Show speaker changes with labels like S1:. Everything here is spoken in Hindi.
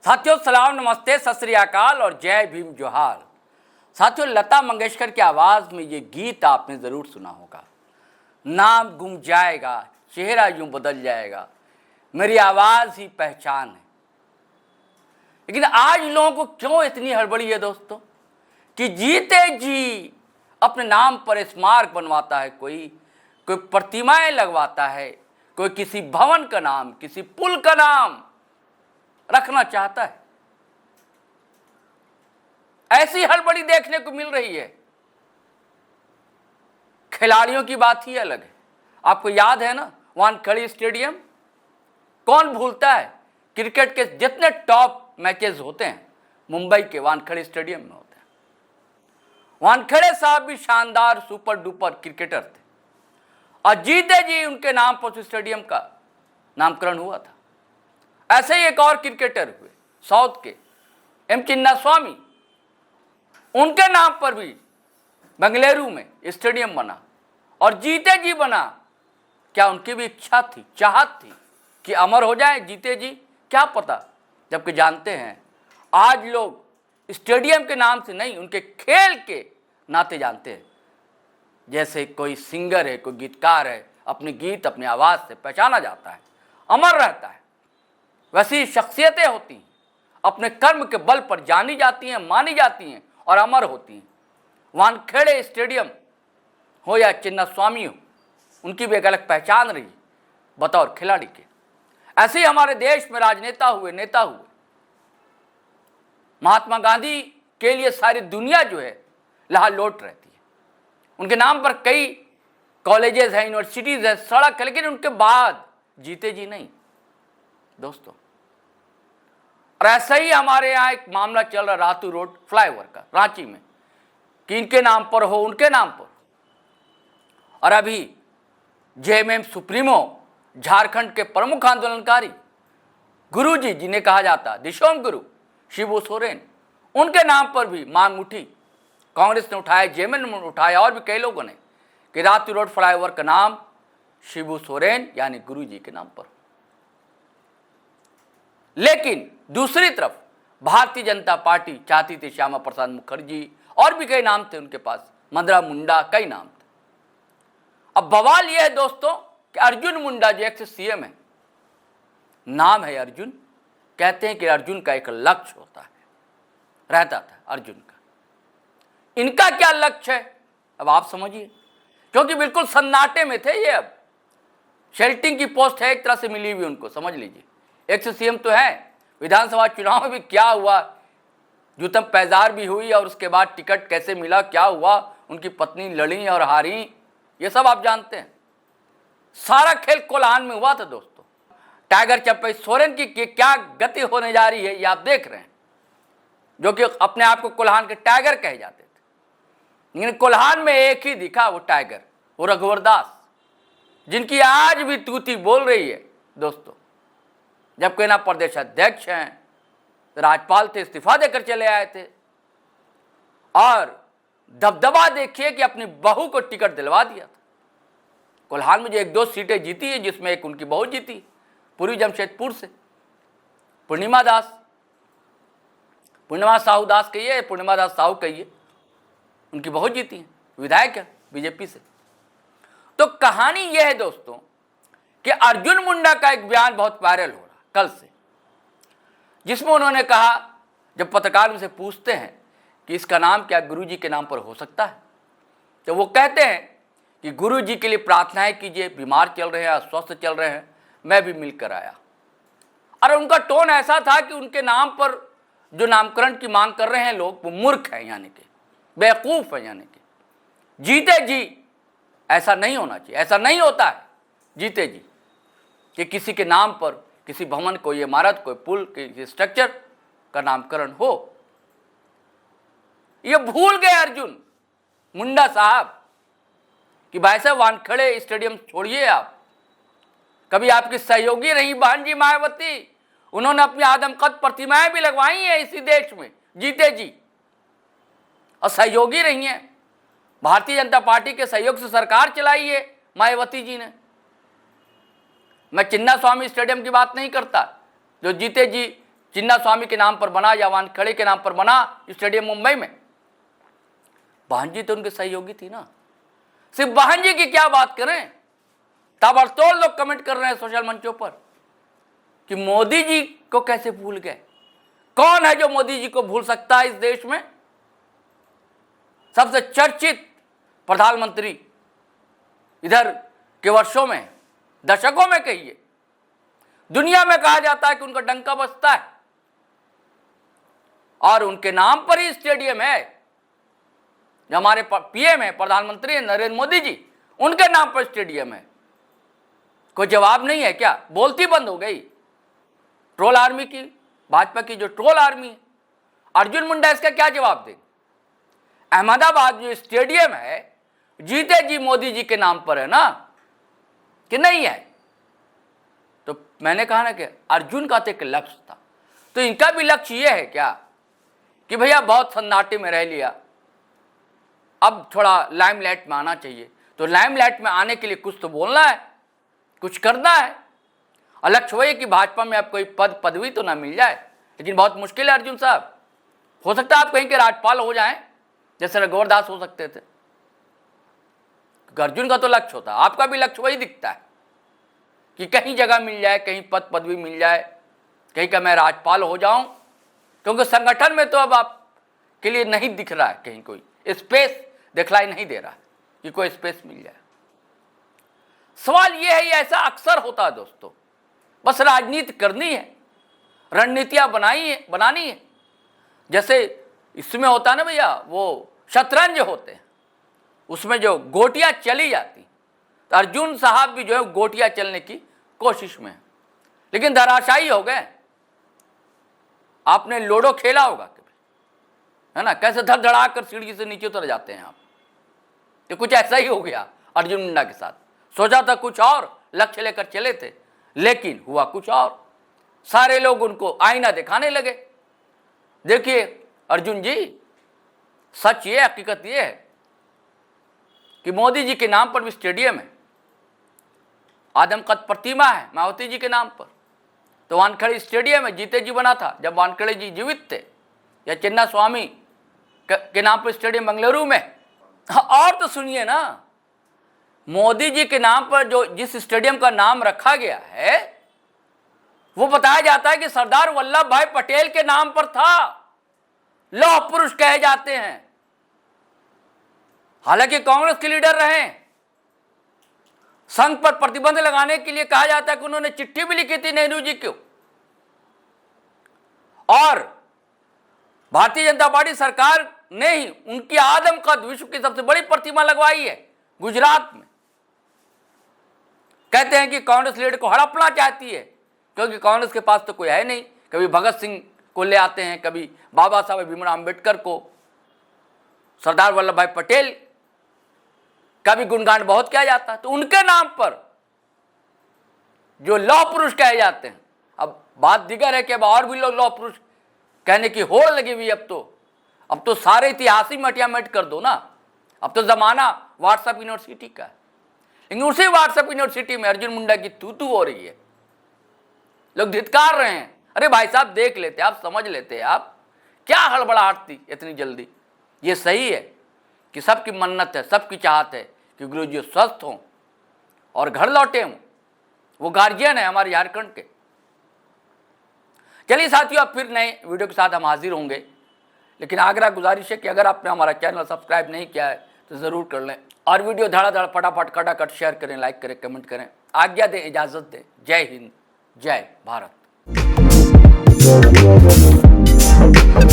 S1: साथियों सलाम, नमस्ते, सत श्री अकाल और जय भीम जोहार। साथियों, लता मंगेशकर की आवाज़ में ये गीत आपने ज़रूर सुना होगा। नाम गुम जाएगा, चेहरा यूं बदल जाएगा, मेरी आवाज़ ही पहचान है। लेकिन आज लोगों को क्यों इतनी हड़बड़ी है दोस्तों कि जीते जी अपने नाम पर स्मारक बनवाता है, कोई प्रतिमाएं लगवाता है, कोई किसी भवन का नाम, किसी पुल का नाम रखना चाहता है। ऐसी हड़बड़ी देखने को मिल रही है। खिलाड़ियों की बात ही अलग है। आपको याद है ना, वानखेड़े स्टेडियम, कौन भूलता है। क्रिकेट के जितने टॉप मैचेस होते हैं मुंबई के वानखेड़े स्टेडियम में होते हैं। वानखेड़े साहब भी शानदार सुपर डुपर क्रिकेटर थे और जीते जी उनके नाम पर उस स्टेडियम का नामकरण हुआ था। ऐसे ही एक और क्रिकेटर हुए साउथ के एम चिन्नास्वामी, उनके नाम पर भी बेंगलुरु में स्टेडियम बना और जीते जी बना। क्या उनकी भी इच्छा थी, चाहत थी कि अमर हो जाए जीते जी? क्या पता। जबकि जानते हैं आज लोग स्टेडियम के नाम से नहीं, उनके खेल के नाते जानते हैं। जैसे कोई सिंगर है, कोई गीतकार है, अपने गीत अपनी आवाज़ से पहचाना जाता है, अमर रहता है। वैसी शख्सियतें होती हैं, अपने कर्म के बल पर जानी जाती हैं, मानी जाती हैं और अमर होती हैं। वानखेड़े स्टेडियम हो या चिन्नास्वामी हो, उनकी भी एक अलग पहचान रही बतौर खिलाड़ी के। ऐसे ही हमारे देश में राजनेता हुए, नेता हुए। महात्मा गांधी के लिए सारी दुनिया जो है लहाल लोट रहती है। उनके नाम पर कई कॉलेजेस हैं, यूनिवर्सिटीज़ हैं, सड़क है, लेकिन उनके बाद जीते जी नहीं दोस्तों। और ऐसा ही हमारे यहाँ एक मामला चल रहा रातू रोड फ्लाईओवर का रांची में, कि इनके नाम पर हो, उनके नाम पर। और अभी जेएमएम सुप्रीमो, झारखंड के प्रमुख आंदोलनकारी गुरुजी जिन्हें कहा जाता दिशोम गुरु शिबू सोरेन, उनके नाम पर भी मांग उठी। कांग्रेस ने उठाया, जेएमएम ने उठाया और भी कई लोगों ने, कि रातू रोड फ्लाईओवर का नाम शिबू सोरेन यानी गुरुजी के नाम पर। लेकिन दूसरी तरफ भारतीय जनता पार्टी चाहती थी श्यामा प्रसाद मुखर्जी, और भी कई नाम थे उनके पास, मंदरा मुंडा, कई नाम थे। अब बवाल यह है दोस्तों कि अर्जुन मुंडा जो एक्स सीएम है, नाम है अर्जुन, कहते हैं कि अर्जुन का एक लक्ष्य होता है, रहता था अर्जुन का। इनका क्या लक्ष्य है अब आप समझिए, क्योंकि बिल्कुल सन्नाटे में थे ये। अब शेल्टिंग की पोस्ट है एक तरह से मिली हुई उनको, समझ लीजिए। एक्स सीएम तो है, विधानसभा चुनाव में भी क्या हुआ, जूतम पैजार भी हुई और उसके बाद टिकट कैसे मिला, क्या हुआ, उनकी पत्नी लड़ी और हारी, ये सब आप जानते हैं। सारा खेल कोल्हान में हुआ था दोस्तों। टाइगर चंपई सोरेन की क्या गति होने जा रही है ये आप देख रहे हैं, जो कि अपने आप को कोल्हान के टाइगर कहे जाते थे। लेकिन कोल्हान में एक ही दिखा वो टाइगर, वो रघुवर दास, जिनकी आज भी तूती बोल रही है दोस्तों। जबकि ना प्रदेश अध्यक्ष हैं, राज्यपाल थे, इस्तीफा देकर चले आए थे। और दबदबा देखिए कि अपनी बहू को टिकट दिलवा दिया था। कोल्हान में जो एक दो सीटें जीती है, जिसमें एक उनकी बहू जीती, पूर्वी जमशेदपुर से पूर्णिमा साहू दास कहिए, पूर्णिमा दास साहू कहिए, उनकी बहू जीती है, विधायक है बीजेपी से। तो कहानी यह है दोस्तों कि अर्जुन मुंडा का एक बयान बहुत वायरल हो रहा कल से, जिसमें उन्होंने कहा, जब पत्रकार उनसे पूछते हैं कि इसका नाम क्या गुरुजी के नाम पर हो सकता है, तो वो कहते हैं कि गुरुजी के लिए प्रार्थनाएं कीजिए, बीमार चल रहे हैं, अस्वस्थ चल रहे हैं, मैं भी मिलकर आया। और उनका टोन ऐसा था कि उनके नाम पर जो नामकरण की मांग कर रहे हैं लोग, वो मूर्ख हैं, यानी कि बेवकूफ़ हैं, यानी कि जीते जी ऐसा नहीं होना चाहिए। ऐसा नहीं होता है जीते जी कि किसी के नाम पर किसी भवन, कोई इमारत, कोई पुल, किसी स्ट्रक्चर का नामकरण हो। ये भूल गए अर्जुन मुंडा साहब कि भाई साहब वानखेड़े स्टेडियम छोड़िए आप। कभी आपकी सहयोगी रही बहन जी मायावती, उन्होंने अपनी आदमकद प्रतिमाएं भी लगवाई हैं इसी देश में जीते जी, और सहयोगी रही हैं। भारतीय जनता पार्टी के सहयोग से सरकार चलाई है मायावती जी ने। मैं चिन्नास्वामी स्टेडियम की बात नहीं करता, जो जीते जी चिन्ना स्वामी के नाम पर बना या वानखेड़े के नाम पर बना स्टेडियम मुंबई में, बहन जी तो उनके सहयोगी थी ना। सिर्फ बहन जी की क्या बात करें, ताबड़तोड़ लोग कमेंट कर रहे हैं सोशल मंचों पर कि मोदी जी को कैसे भूल गए। कौन है जो मोदी जी को भूल सकता है इस देश में? सबसे चर्चित प्रधानमंत्री इधर के वर्षों में, दशकों में कहिए, दुनिया में कहा जाता है कि उनका डंका बजता है और उनके नाम पर ही स्टेडियम है। जो हमारे पीएम है, प्रधानमंत्री है नरेंद्र मोदी जी, उनके नाम पर स्टेडियम है। कोई जवाब नहीं है क्या? बोलती बंद हो गई ट्रोल आर्मी की, भाजपा की जो ट्रोल आर्मी है। अर्जुन मुंडा इसका क्या जवाब दें? अहमदाबाद जो स्टेडियम है जीते जी मोदी जी के नाम पर है ना, कि नहीं है? तो मैंने कहा ना कि अर्जुन का तो एक लक्ष्य था, तो इनका भी लक्ष्य ये है क्या कि भैया बहुत सन्नाटे में रह लिया, अब थोड़ा लाइमलाइट में आना चाहिए। तो लाइमलाइट में आने के लिए कुछ तो बोलना है, कुछ करना है। और लक्ष्य वही कि भाजपा में अब कोई पद पदवी तो ना मिल जाए, लेकिन बहुत मुश्किल है अर्जुन साहब। हो सकता है आप कहीं के राज्यपाल हो जाएं, जैसे रघुवर दास हो सकते थे। अर्जुन का तो लक्ष्य होता है, आपका भी लक्ष्य वही दिखता है कि कहीं जगह मिल जाए, कहीं पद पदवी मिल जाए, कहीं का मैं राज्यपाल हो जाऊं, क्योंकि संगठन में तो अब आपके लिए नहीं दिख रहा है, कहीं कोई स्पेस दिखलाई नहीं दे रहा है कि कोई स्पेस मिल जाए। सवाल यह है, ये ऐसा अक्सर होता है दोस्तों, बस राजनीति करनी है, रणनीतियां बनानी है। जैसे इसमें होता है ना भैया, वो शतरंज होते हैं, उसमें जो गोटियां चली जाती, तो अर्जुन साहब भी जो है गोटियां चलने की कोशिश में है, लेकिन धराशायी हो गए। आपने लूडो खेला होगा कभी, है ना, कैसे धड़धड़ा कर सीढ़ी से नीचे उतर जाते हैं आप। तो कुछ ऐसा ही हो गया अर्जुन मुंडा के साथ। सोचा था कुछ और, लक्ष्य लेकर चले थे, लेकिन हुआ कुछ और। सारे लोग उनको आईना दिखाने लगे। देखिए अर्जुन जी, सच ये, हकीकत ये है कि मोदी जी के नाम पर भी स्टेडियम है, आदमकद प्रतिमा है मायावती जी के नाम पर। तो वानखेड़े स्टेडियम है, जीते जी बना था जब वानखेड़े जी जीवित थे, या चिन्ना स्वामी के नाम पर स्टेडियम बेंगलुरु में। और तो सुनिए ना, मोदी जी के नाम पर जो जिस स्टेडियम का नाम रखा गया है, वो बताया जाता है कि सरदार वल्लभ भाई पटेल के नाम पर था। लौह पुरुष कहे जाते हैं, हालांकि कांग्रेस के लीडर रहे। संघ पर प्रतिबंध लगाने के लिए कहा जाता है कि उन्होंने चिट्ठी भी लिखी थी नेहरू जी को, और भारतीय जनता पार्टी सरकार ने ही उनकी आदमकद विश्व की सबसे बड़ी प्रतिमा लगवाई है गुजरात में। कहते हैं कि कांग्रेस लीडर को हड़पना चाहती है, क्योंकि कांग्रेस के पास तो कोई है नहीं। कभी भगत सिंह को ले आते हैं, कभी बाबा साहब भीमराव अंबेडकर को, सरदार वल्लभ भाई पटेल का भी गुणगान बहुत किया जाता है। तो उनके नाम पर जो लौह पुरुष कहे जाते हैं, अब बात दिगर है कि अब और भी लोग लौह पुरुष कहने की होड़ लगी हुई। अब तो सारे इतिहास ही मटिया-मेट कर दो ना। अब तो जमाना व्हाट्सएप यूनिवर्सिटी का है, लेकिन उसी व्हाट्सएप यूनिवर्सिटी में अर्जुन मुंडा की तू हो रही है। लोग धिक्कार रहे हैं, अरे भाई साहब देख लेते, आप समझ लेते, आप क्या हड़बड़ाहट थी इतनी जल्दी। ये सही है कि सबकी मन्नत है, सबकी चाहत है कि गुरु जी स्वस्थ हों और घर लौटे हों। वो गार्जियन है हमारे झारखंड के। चलिए साथियों, अब फिर नए वीडियो के साथ हम हाजिर होंगे, लेकिन आग्रह गुजारिश है कि अगर आपने हमारा चैनल सब्सक्राइब नहीं किया है तो ज़रूर कर लें, और वीडियो धड़ाधड़ फटाफट कटाकट शेयर करें, लाइक करें, कमेंट करें। आज्ञा दें, इजाज़त दें। जय हिंद, जय भारत।